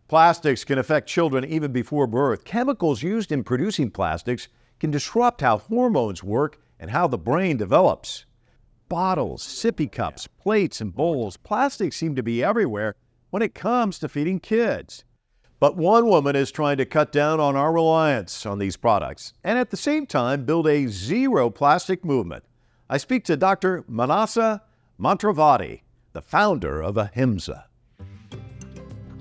Plastics can affect children even before birth. Chemicals used in producing plastics can disrupt how hormones work and how the brain develops. Bottles, sippy cups, plates, and bowls, plastics seem to be everywhere when it comes to feeding kids. But one woman is trying to cut down on our reliance on these products and at the same time build a zero plastic movement. I speak to Dr. Manasa Mantravadi, the founder of Ahimsa.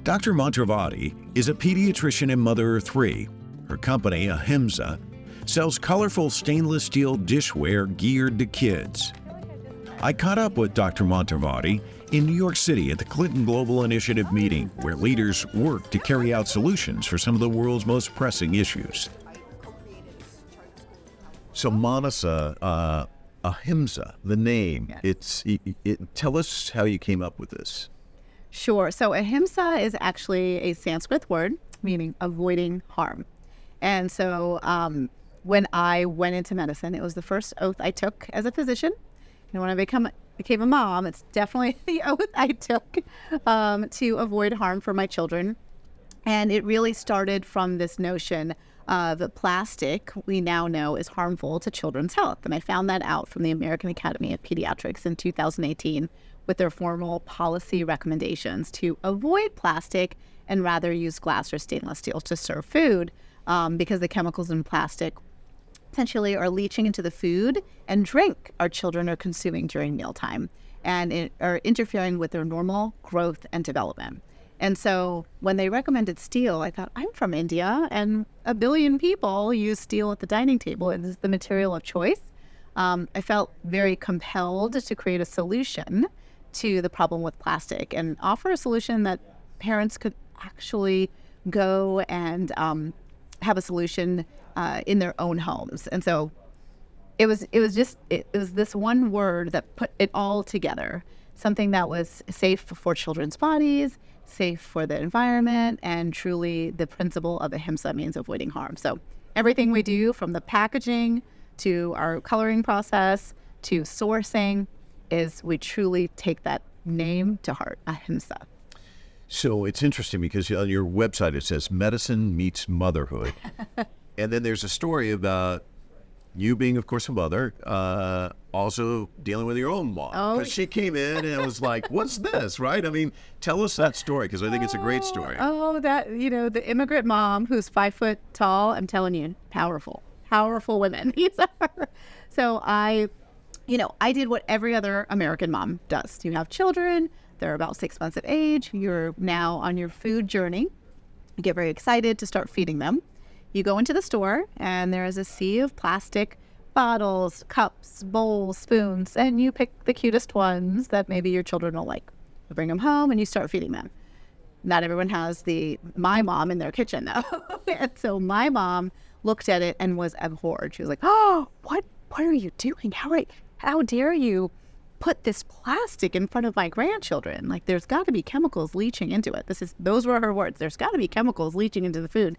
Dr. Mantravadi is a pediatrician and mother of three. Her company, Ahimsa, sells colorful stainless steel dishware geared to kids. I caught up with Dr. Mantravadi in New York City at the Clinton Global Initiative meeting, where leaders work to carry out solutions for some of the world's most pressing issues. So Manasa, Ahimsa, the name, Yes. Tell us how you came up with this. Sure. So ahimsa is actually a Sanskrit word meaning avoiding harm. And so when I went into medicine, it was the first oath I took as a physician. And when I became a mom, it's definitely the oath I took to avoid harm for my children. And it really started from this notion of plastic we now know is harmful to children's health. And I found that out from the American Academy of Pediatrics in 2018 with their formal policy recommendations to avoid plastic and rather use glass or stainless steel to serve food because the chemicals in plastic essentially are leaching into the food and drink our children are consuming during mealtime and are interfering with their normal growth and development. And so when they recommended steel, I thought, I'm from India and 1 billion people use steel at the dining table. It is the material of choice. I felt very compelled to create a solution to the problem with plastic and offer a solution that parents could actually go and have a solution in their own homes. And so it was this one word that put it all together, something that was safe for children's bodies, safe for the environment, and truly the principle of ahimsa means avoiding harm. So everything we do, from the packaging to our coloring process to sourcing, is we truly take that name to heart, ahimsa. So it's interesting because on your website it says medicine meets motherhood. And then there's a story about you being, of course, a mother, also dealing with your own mom. Because she came in and was like, what's this, right? I mean, tell us that story because I think it's a great story. The immigrant mom who's 5 foot tall, I'm telling you, powerful women. So I did what every other American mom does. You have children, they're about 6 months of age, you're now on your food journey. You get very excited to start feeding them. You go into the store and there is a sea of plastic bottles, cups, bowls, spoons, and you pick the cutest ones that maybe your children will like. You bring them home and you start feeding them. Not everyone has my mom in their kitchen though. And so my mom looked at it and was abhorred. She was like, oh, what are you doing? How dare you put this plastic in front of my grandchildren? Like, there's got to be chemicals leaching into it. Those were her words. There's got to be chemicals leaching into the food.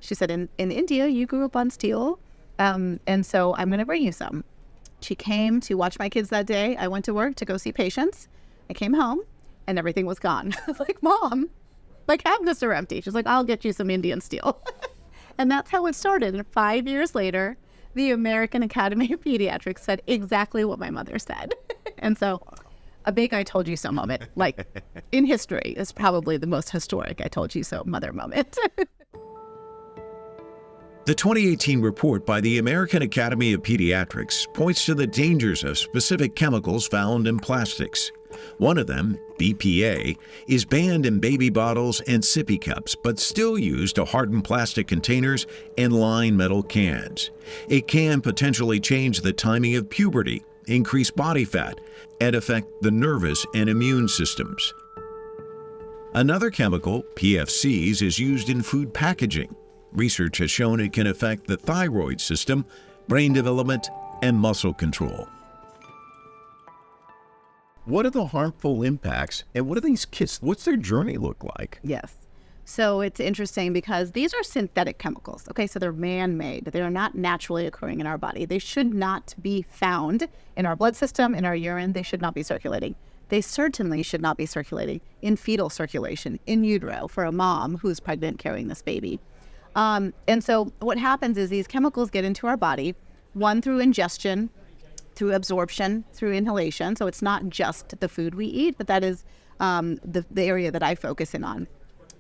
She said, in India, you grew up on steel, and so I'm going to bring you some. She came to watch my kids that day. I went to work to go see patients. I came home, and everything was gone. I was like, Mom, my cabinets are empty. She's like, I'll get you some Indian steel. And that's how it started. And 5 years later, the American Academy of Pediatrics said exactly what my mother said. And so a big I told you so moment, like in history, is probably the most historic I told you so mother moment. The 2018 report by the American Academy of Pediatrics points to the dangers of specific chemicals found in plastics. One of them, BPA, is banned in baby bottles and sippy cups, but still used to harden plastic containers and line metal cans. It can potentially change the timing of puberty, increase body fat, and affect the nervous and immune systems. Another chemical, PFCs, is used in food packaging. Research has shown it can affect the thyroid system, brain development, and muscle control. What are the harmful impacts, and what do these kids, what's their journey look like? Yes. So it's interesting because these are synthetic chemicals. Okay, so they're man-made. They are not naturally occurring in our body. They should not be found in our blood system, in our urine. They should not be circulating. they certainly should not be circulating in fetal circulation, in utero, for a mom who's pregnant carrying this baby. And so what happens is these chemicals get into our body, one through ingestion, through absorption, through inhalation. So it's not just the food we eat, but that is the area that I focus in on.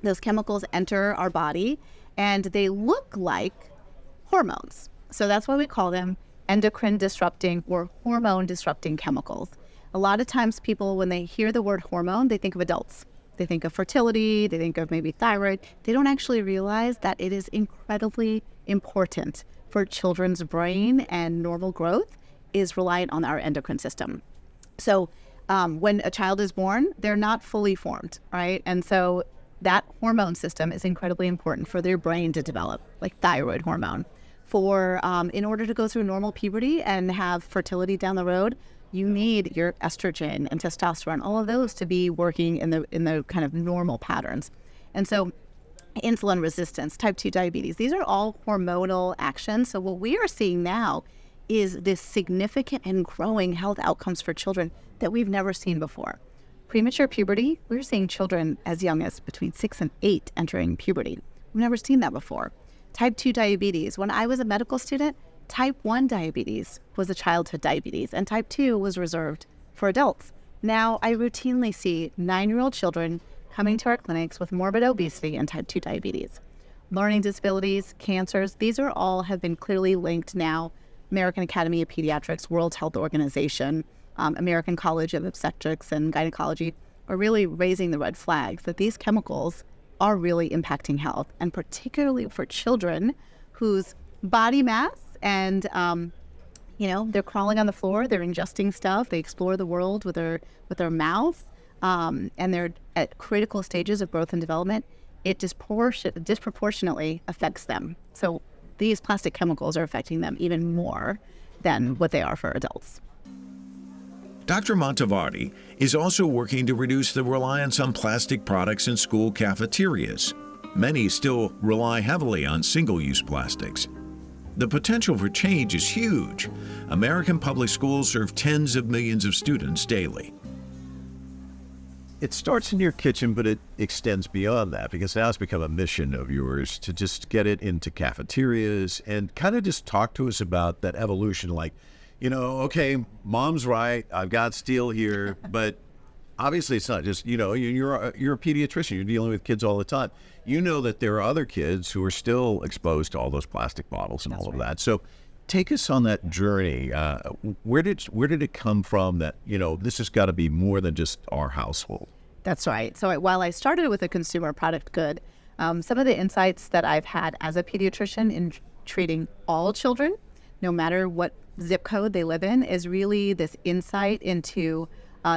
Those chemicals enter our body and they look like hormones. So that's why we call them endocrine disrupting or hormone disrupting chemicals. A lot of times people, when they hear the word hormone, they think of adults. They think of fertility, they think of maybe thyroid. They don't actually realize that it is incredibly important for children's brain, and normal growth is reliant on our endocrine system. So when a child is born, they're not fully formed, right? And so that hormone system is incredibly important for their brain to develop, like thyroid hormone. In order to go through normal puberty and have fertility down the road, you need your estrogen and testosterone, all of those to be working in the kind of normal patterns. And so insulin resistance, type 2 diabetes, these are all hormonal actions. So what we are seeing now is this significant and growing health outcomes for children that we've never seen before. Premature puberty, we're seeing children as young as between 6 and 8 entering puberty. We've never seen that before. Type 2 diabetes, when I was a medical student, type 1 diabetes was a childhood diabetes, and type 2 was reserved for adults. Now I routinely see 9-year-old children coming to our clinics with morbid obesity and type 2 diabetes. Learning disabilities, cancers, these are all have been clearly linked now. American Academy of Pediatrics, World Health Organization, American College of Obstetrics and Gynecology are really raising the red flags that these chemicals are really impacting health, and particularly for children whose body mass and, they're crawling on the floor, they're ingesting stuff, they explore the world with their mouth, and they're at critical stages of growth and development. It disproportionately affects them. So these plastic chemicals are affecting them even more than what they are for adults. Dr. Mantravadi is also working to reduce the reliance on plastic products in school cafeterias. Many still rely heavily on single-use plastics. The potential for change is huge. American public schools serve tens of millions of students daily. It starts in your kitchen, but it extends beyond that, because now it's become a mission of yours to just get it into cafeterias and kind of just talk to us about that evolution. Like, okay, mom's right, I've got steel here, but obviously it's not just, you're a pediatrician, you're dealing with kids all the time. You know that there are other kids who are still exposed to all those plastic bottles and That's all of right. that. So take us on that journey. Where did it come from that, this has got to be more than just our household? That's right. So while I started with a consumer product good, some of the insights that I've had as a pediatrician in treating all children, no matter what zip code they live in, is really this insight into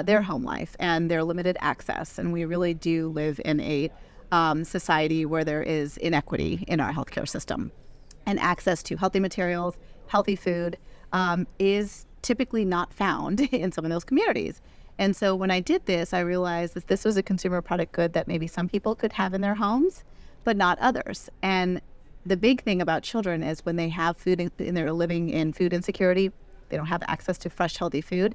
their home life and their limited access. And we really do live in a society where there is inequity in our healthcare system. And access to healthy materials, healthy food is typically not found in some of those communities. And so when I did this, I realized that this was a consumer product good that maybe some people could have in their homes, but not others. And the big thing about children is when they have food and they're living in food insecurity, they don't have access to fresh, healthy food,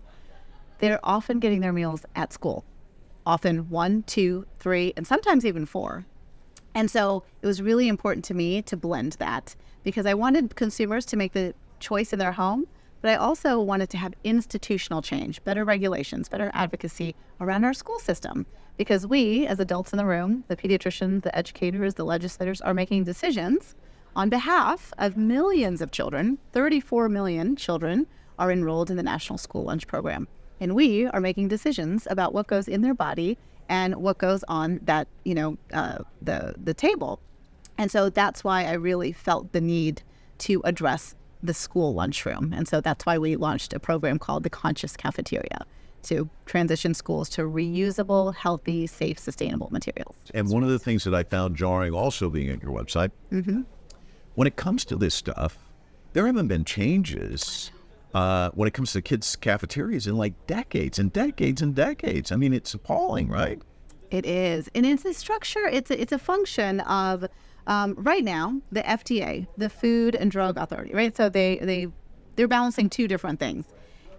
they're often getting their meals at school. Often 1, 2, 3, and sometimes even 4. And so it was really important to me to blend that, because I wanted consumers to make the choice in their home, but I also wanted to have institutional change, better regulations, better advocacy around our school system, because we, as adults in the room, the pediatricians, the educators, the legislators, are making decisions on behalf of millions of children. 34 million children are enrolled in the National School Lunch Program. And we are making decisions about what goes in their body and what goes on that, the table. And so that's why I really felt the need to address the school lunchroom. And so that's why we launched a program called the Conscious Cafeteria, to transition schools to reusable, healthy, safe, sustainable materials. And one of the things that I found jarring also being at your website, when it comes to this stuff, there haven't been changes when it comes to kids' cafeterias in like decades and decades and decades. I mean, it's appalling, right? It is. And it's a structure, it's a function of, right now, the FDA, the Food and Drug Authority, right? So they're balancing two different things.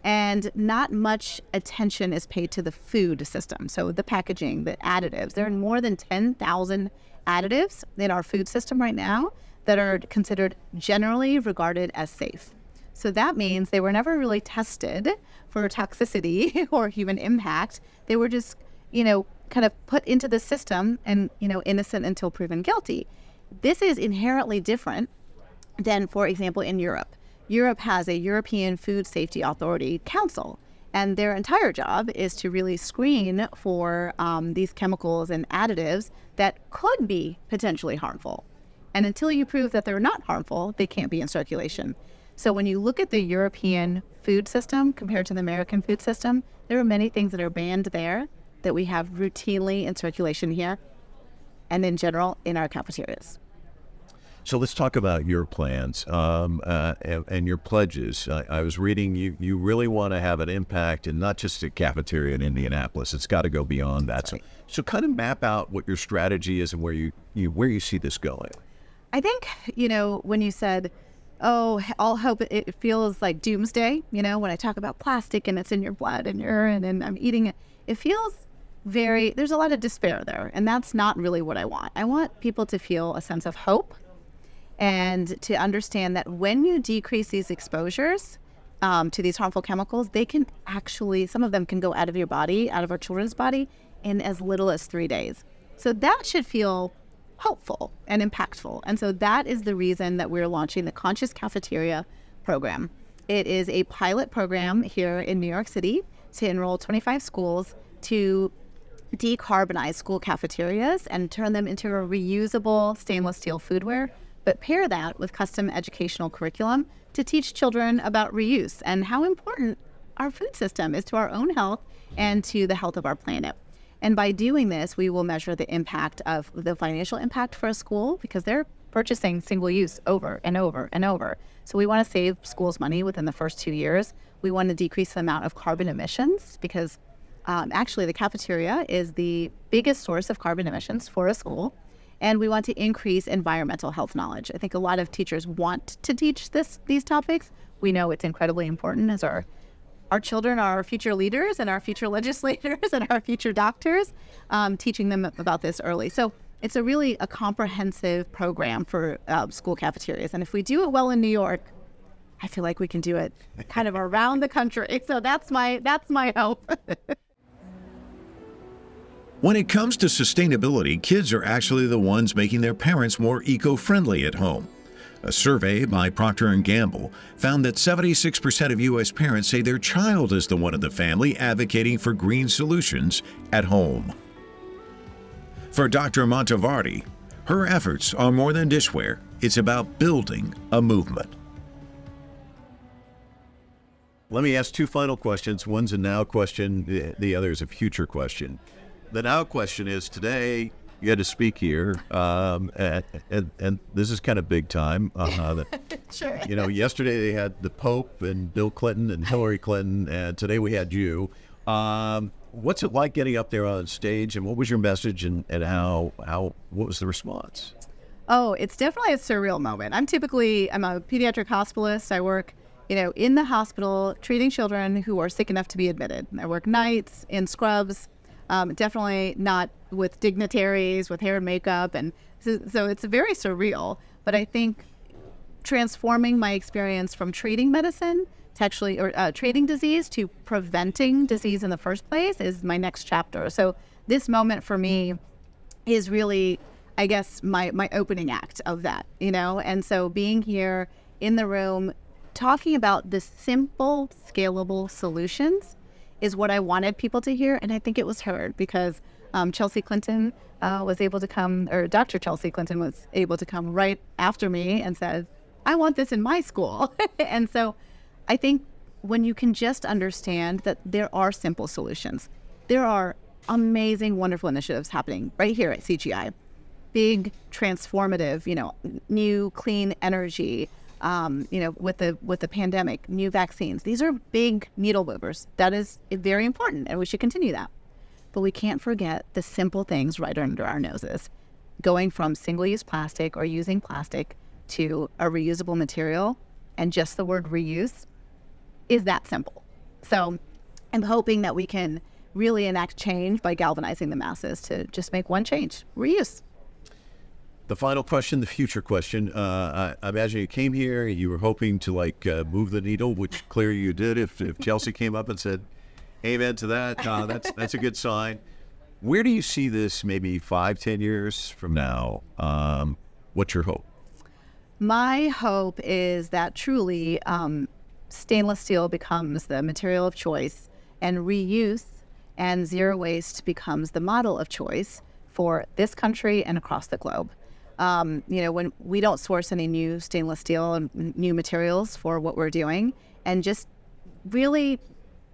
And not much attention is paid to the food system. So the packaging, the additives. There are more than 10,000 additives in our food system right now that are considered generally regarded as safe. So that means they were never really tested for toxicity or human impact. They were just, kind of put into the system and, innocent until proven guilty. This is inherently different than, for example, in Europe. Europe has a European Food Safety Authority Council, and their entire job is to really screen for these chemicals and additives that could be potentially harmful. And until you prove that they're not harmful, they can't be in circulation. So when you look at the European food system compared to the American food system, there are many things that are banned there that we have routinely in circulation here and in general in our cafeterias. So let's talk about your plans and your pledges. I was reading you really want to have an impact in not just a cafeteria in Indianapolis. It's got to go beyond that. So kind of map out what your strategy is and where you see this going. I think, when you said, oh, all hope, it feels like doomsday, when I talk about plastic and it's in your blood and urine and I'm eating it, it feels there's a lot of despair there. And that's not really what I want. I want people to feel a sense of hope and to understand that when you decrease these exposures to these harmful chemicals, they can actually, some of them can go out of your body, out of our children's body, in as little as 3 days. So that should feel hopeful and impactful. And so that is the reason that we're launching the Conscious Cafeteria program. It is a pilot program here in New York City to enroll 25 schools to decarbonize school cafeterias and turn them into a reusable stainless steel foodware, but pair that with custom educational curriculum to teach children about reuse and how important our food system is to our own health and to the health of our planet. And by doing this, we will measure the impact of the financial impact for a school because they're purchasing single use over and over and over. So we want to save schools money within the first 2 years. We want to decrease the amount of carbon emissions because actually the cafeteria is the biggest source of carbon emissions for a school. And we want to increase environmental health knowledge. I think a lot of teachers want to teach these topics. We know it's incredibly important as our children are our future leaders and our future legislators and our future doctors, teaching them about this early. So it's a comprehensive program for school cafeterias. And if we do it well in New York, I feel like we can do it kind of around the country. So that's my hope. When it comes to sustainability, kids are actually the ones making their parents more eco-friendly at home. A survey by Procter & Gamble found that 76% of U.S. parents say their child is the one in the family advocating for green solutions at home. For Dr. Mantravadi, her efforts are more than dishware. It's about building a movement. Let me ask two final questions. One's a now question, the other is a future question. The now question is, today you had to speak here, and this is kind of big time. Sure. Yesterday they had the Pope and Bill Clinton and Hillary Clinton, and today we had you. What's it like getting up there on stage, and what was your message, and what was the response? Oh, it's definitely a surreal moment. I'm a pediatric hospitalist. I work, in the hospital treating children who are sick enough to be admitted. I work nights in scrubs. Definitely not with dignitaries, with hair and makeup. And so it's very surreal. But I think transforming my experience from treating medicine to treating disease to preventing disease in the first place is my next chapter. So this moment for me is really, I guess, my opening act of that, And so being here in the room, talking about the simple, scalable solutions is what I wanted people to hear, and I think it was heard because Chelsea Clinton was able to come, or Dr. Chelsea Clinton was able to come right after me and says, I want this in my school. And so I think when you can just understand that there are simple solutions, there are amazing, wonderful initiatives happening right here at CGI. Big, transformative, new clean energy, with the pandemic, new vaccines. These are big needle movers. That is very important, and we should continue that. But we can't forget the simple things right under our noses. Going from single-use plastic or using plastic to a reusable material, and just the word reuse is that simple. So I'm hoping that we can really enact change by galvanizing the masses to just make one change: reuse. The final question, the future question. I imagine you came here, you were hoping to move the needle, which clearly you did. If Chelsea came up and said, amen to that, that's a good sign. Where do you see this maybe 5-10 years from now? What's your hope? My hope is that truly stainless steel becomes the material of choice, and reuse and zero waste becomes the model of choice for this country and across the globe. When we don't source any new stainless steel and new materials for what we're doing, and just really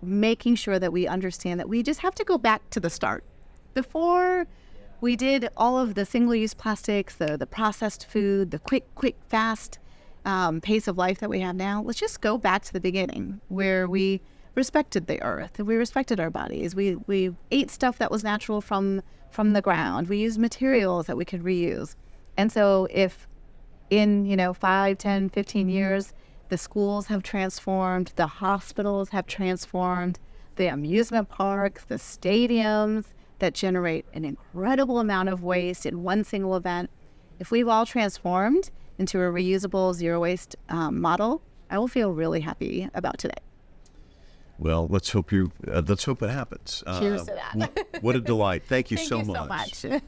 making sure that we understand that we just have to go back to the start. Before we did all of the single-use plastics, the processed food, the quick, fast pace of life that we have now, let's just go back to the beginning where we respected the earth, we respected our bodies, we ate stuff that was natural from the ground, we used materials that we could reuse. And so if in 5, 10, 15 years, the schools have transformed, the hospitals have transformed, the amusement parks, the stadiums that generate an incredible amount of waste in one single event, if we've all transformed into a reusable zero waste model, I will feel really happy about today. Well, let's hope it happens. Cheers to that. What a delight. Thank you Thank so you much. so much.